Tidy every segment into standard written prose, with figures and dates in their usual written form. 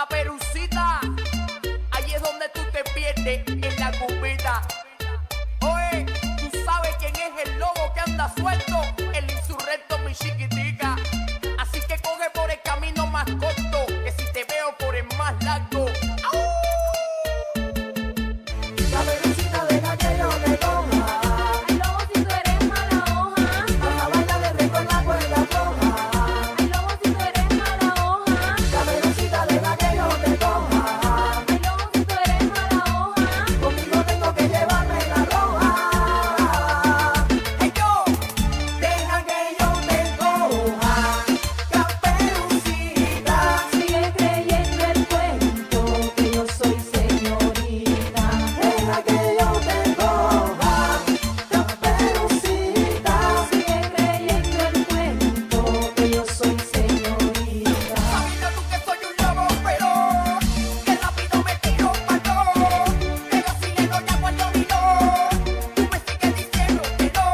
Caperucita, ahí es donde tú te pierdes, en la cubita. Oye, tú sabes quién es el lobo que anda suelto, el insurrecto, mi chiquitica. Así que coge por el camino más corto, que si te veo por el más largo. ¡Au! Caperucita, deja que yo te coja. Ay, lobo, si tú eres mala hoja. Vas a bailar de rico en la cuerda floja. Ay, lobo, si tú eres mala hoja. Caperucita, deja que yo te coja. Ay, lobo, si tú eres mala hoja. Conmigo tengo que llevarme la roja. ¡Hey, yo! Deja que yo te coja. Caperucita, Sigue creyendo el cuento que yo soy señorita. deja que yo te coja. Caperucita, Sigue creyendo el cuento que yo soy señorita. Sabiendo tú que soy un lobo feroz, que rápido me tiro pa' yo. Pero si le doy agua al dominó, tú me sigues diciendo que no.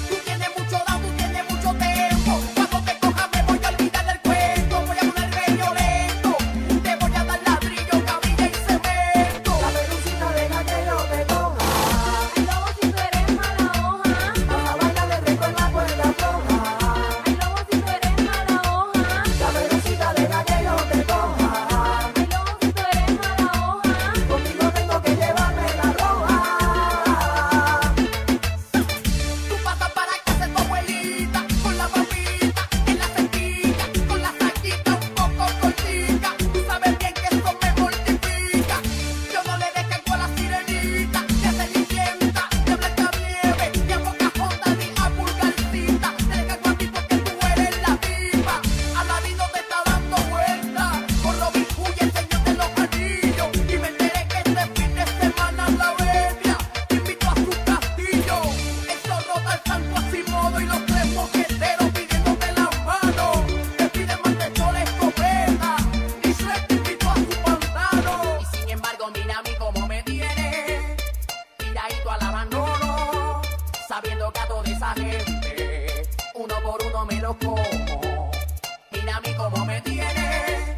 Tú tienes mucho down, tú tienes mucho tempo. Cuando te coja me voy a olvidar del cuento. Voy a ponerme violento, te voy a dar ladrillo, cabilla y cemento. Caperucita, deja que yo te coja. Ay, lobo, si tú eres mala hoja. Vas a bailar de rico en la cuerda floja. Ay, lobo, si tú eres mala hoja. Caperucita, deja que yo te coja. Ay, lobo, si tú eres mala hoja. Conmigo tengo que llevarme la roja. Tú pasas para casa de tu abuelita, con la papita en la cestita, con la saquita un poco cortica. Tú sabes bien que eso me mortifica. Yo no le descargo a la sirenita, ni a Cenicienta, ni a Blancanieves, ni a Pocahontas, ni a Pulgarcita. Te descargo a ti porque tú eres la diva. Aladino te está dando vuelta, con Robin Hood y el Señor de los Anillos. Y me enteré que este fin de semana la bestia te invitó a su castillo. Eso rota el Santo Asimodo y los tres mosqueteros pidiéndote las manos. Te piden más de sol escopeta y Shrek te invitó a su pantano. Y sin embargo mira a mí como me tiene, tiradito al abandono, sabiendo que a toda esa gente uno por uno me los como. Mira a mí como me tiene,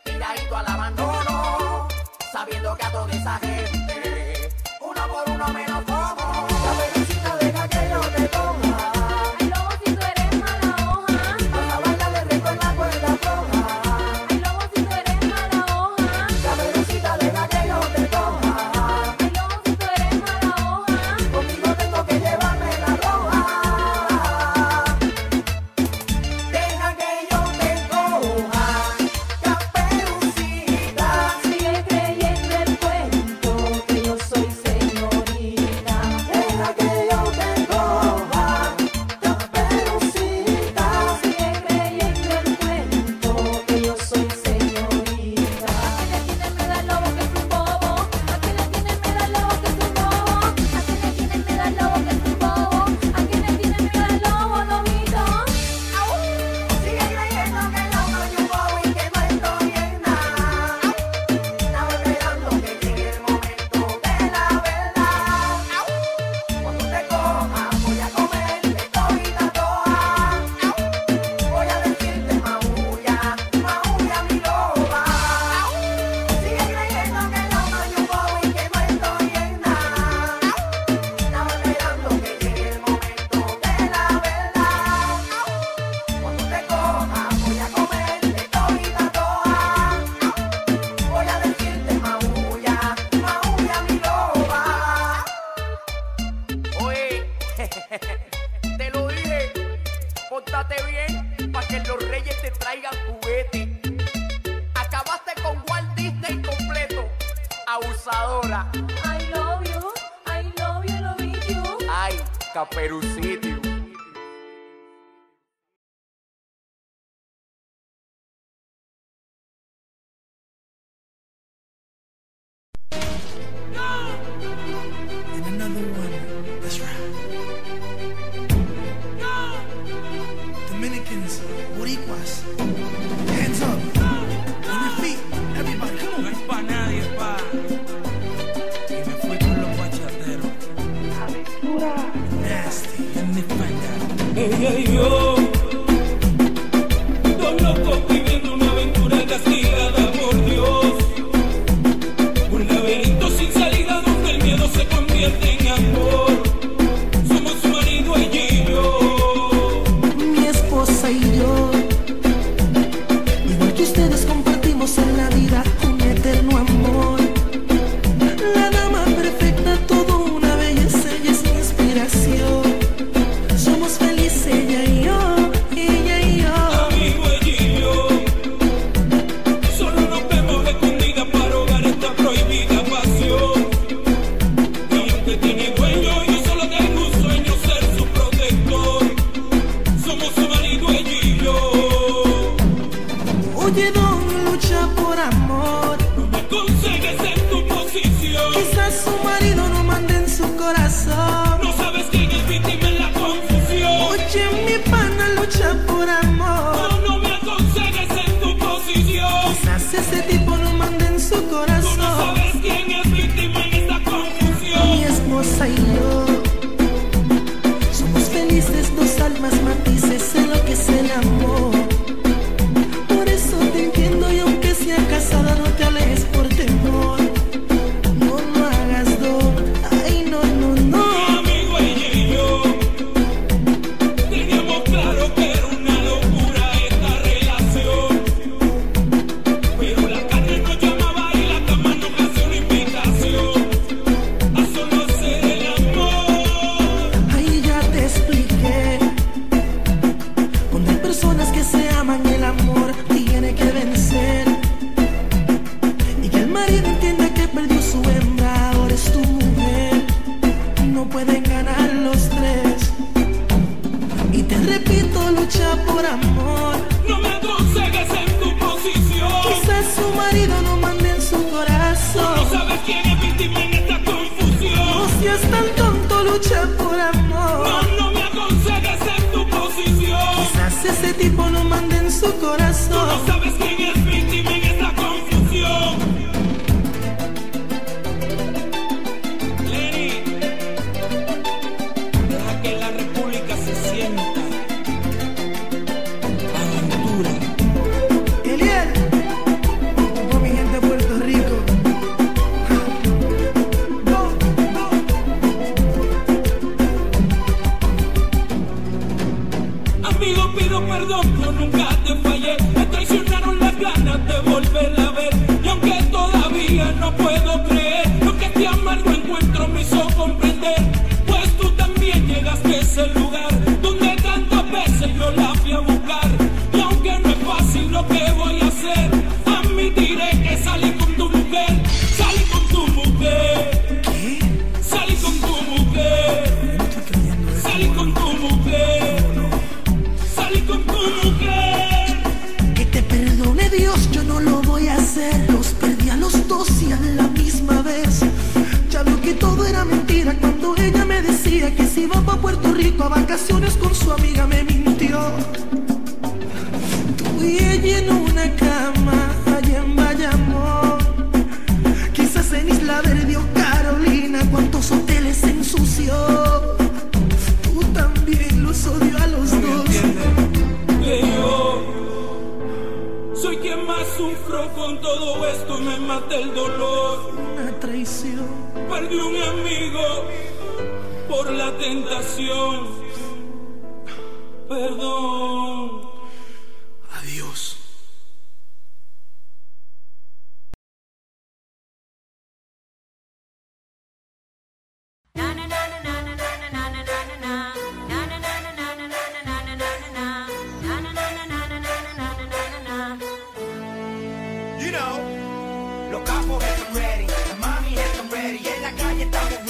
tiradito al abandono, sabiendo que a toda esa gente uno por uno me los como. Caperucita, deja que yo te coja. Ay, lobo, si tú eres mala hoja. Vas a bailar de rico en la cuerda floja. Ay, lobo, si tú eres mala hoja. Caperucita, deja que yo te coja. Ay, lobo, si tú eres mala hoja. Conmigo tengo que llevarme la roja. Deja que yo te coja. Caperucita, Sigue creyendo el cuento que yo soy señorita. deja que yo te coja. Caperucita, Sigue creyendo el cuento que yo soy señorita. ¿A quién le tiene miedo al lobo que es un bobo? ¿A quién le tiene miedo al lobo que es un bobo? ¿A quién le tiene miedo al lobo que es un bobo? ¿A quién le tiene miedo al lobo, lobito? sigue creyendo que yo soy un bobo y que no estoy en nada. Estaba esperando que llegue el momento de la verdad. Cuando te coja voy a comerte todita toa. Voy a decirte maulla, maulla mi loba. Sigue creyendo que yo soy un bobo y que no estoy en nada. Estaba esperando que llegue el momento de la verdad. Cuando te coja voy a comerte todita toa. Voy a decirte maulla, maulla mi loba. Oye, te lo dije, pórtate bien para que los reyes te traigan juguete. Acabaste con Walt Disney completo, abusadora. I love you, love you. Ay, Caperucita. And another one. That's right. Dominicans, Boricuas, hands up. On your feet, everybody, come on. No es pa' nadie, pa. Y me fui con los bachateros. Nasty. And if I porque ustedes compartimos en la vida un eterno amor. La dama perfecta, todo una belleza, ella es mi inspiración. Somos felices ella y yo, ella y yo. Amigo, ella y yo, solo nos vemos escondidas para ahogar esta prohibida pasión. Y aunque tiene dueño, yo solo tengo un sueño, ser su protector. Somos su marido, ella y yo. Oye, don, lucha por amor. No me aconsejes en tu posición. Quizás su marido no mande en su corazón. No sabes quién es víctima en la confusión. Oye, mi pana, lucha por amor. No, no me aconsejes en tu posición. Quizás ese tipo no mande en su Tú no corazón. sabes quién es víctima en esta confusión. Mi esposa y yo somos felices, dos almas matices en lo que es el amor. Por eso te entiendo y aunque sea casada no te alejes por temor. No lo hagas, don. Ay, no, no, no. Mi amigo, ella y yo teníamos claro que era una locura esta relación. Pero la carne nos llamaba y la cama nos hacía una invitación a solo hacer el amor. Ahí ya te expliqué. Cuando hay personas que se aman, el amor tiene que vencer. Y que el marido entienda que perdió su hembra, ahora es tu mujer. No pueden ganar los tres. Y te repito, lucha por amor. No me aconsejes en tu posición. Quizás su marido no mande en su No corazón. sabes quién es víctima en esta confusión. No seas tan tonto, lucha por No, amor. no me aconsejes en tu posición. Quizás ese tipo no mande en su Tú no corazón. sabes quién es víctima en esta confusión. Lenny, deja que la república se sienta. Aventura. Eliel, con mi gente de Puerto Rico. Go, go. Amigo, pido perdón, yo nunca te fallé. Me traicionaron las ganas de volverla a ver. Y aunque todavía no puedo creer lo que este amargo encuentro me hizo comprender, pues tú también llegaste a ese lugar donde tantas veces yo la fui a buscar. Y aunque no es fácil lo que voy a hacer, admitiré que salí con tu mujer. Salí con tu mujer. ¿Qué? Salí con tu mujer. No estoy creyendo esto. Salí con tu mujer. Salí con tu mujer. Que te perdone Dios, yo no lo voy a hacer. Los perdí a los dos y a la misma vez. Ya veo que todo era mentira cuando ella me decía que se iba para Puerto Rico a vacaciones con su amiga, me mintió. Tú y ella en una cama allá en Bayamón. Quizás en Isla Verde o Carolina, cuántos hoteles se ensució. Tú también los odio a los dos. Que yo soy quien más sufro con todo esto, me mata el dolor. Una traición. Perdí un amigo por la tentación. Perdón. Adiós. You know, los capos están ready, la mami están ready, en la calle estamos